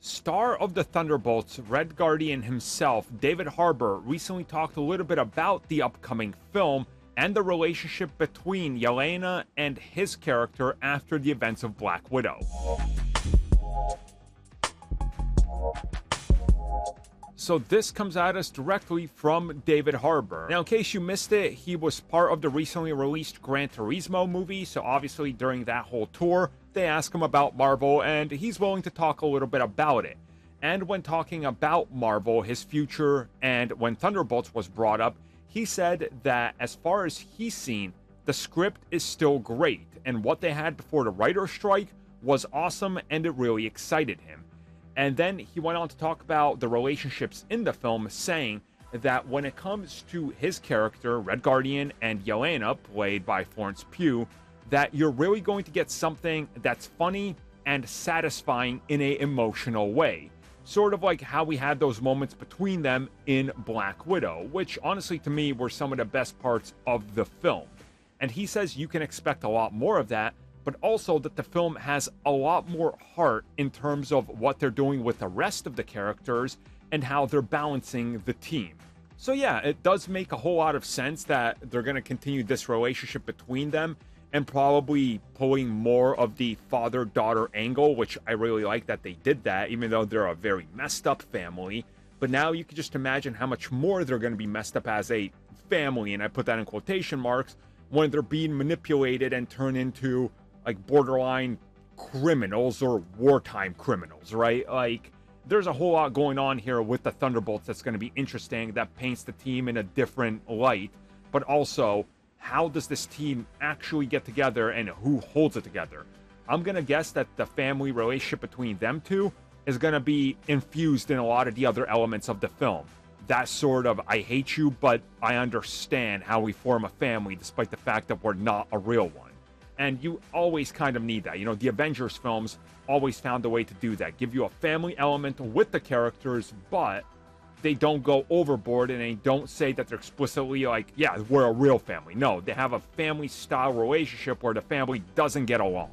Star of the Thunderbolts, Red Guardian himself, David Harbour, recently talked a little bit about the upcoming film and the relationship between Yelena and his character after the events of Black Widow. So this comes at us directly from David Harbour. Now, in case you missed it, he was part of the recently released Gran Turismo movie, so obviously during that whole tour, they asked him about Marvel, and he's willing to talk a little bit about it. And when talking about Marvel, his future, and when Thunderbolts was brought up, he said that as far as he's seen, the script is still great, and what they had before the writer's strike was awesome, and it really excited him. And then he went on to talk about the relationships in the film, saying that when it comes to his character, Red Guardian, and Yelena, played by Florence Pugh, that you're really going to get something that's funny and satisfying in an emotional way. Sort of like how we had those moments between them in Black Widow, which honestly to me were some of the best parts of the film. And he says you can expect a lot more of that, but also that the film has a lot more heart in terms of what they're doing with the rest of the characters and how they're balancing the team. So yeah, it does make a whole lot of sense that they're going to continue this relationship between them and probably pulling more of the father-daughter angle, which I really like that they did that, even though they're a very messed up family. But now you can just imagine how much more they're going to be messed up as a family, and I put that in quotation marks, when they're being manipulated and turned into like borderline criminals or wartime criminals, right? Like, there's a whole lot going on here with the Thunderbolts that's going to be interesting, that paints the team in a different light, but also, how does this team actually get together and who holds it together? I'm going to guess that the family relationship between them two is going to be infused in a lot of the other elements of the film. That sort of, I hate you, but I understand how we form a family despite the fact that we're not a real one. And you always kind of need that. You know, the Avengers films always found a way to do that. Give you a family element with the characters, but they don't go overboard and they don't say that they're explicitly like, yeah, we're a real family. No, they have a family-style relationship where the family doesn't get along.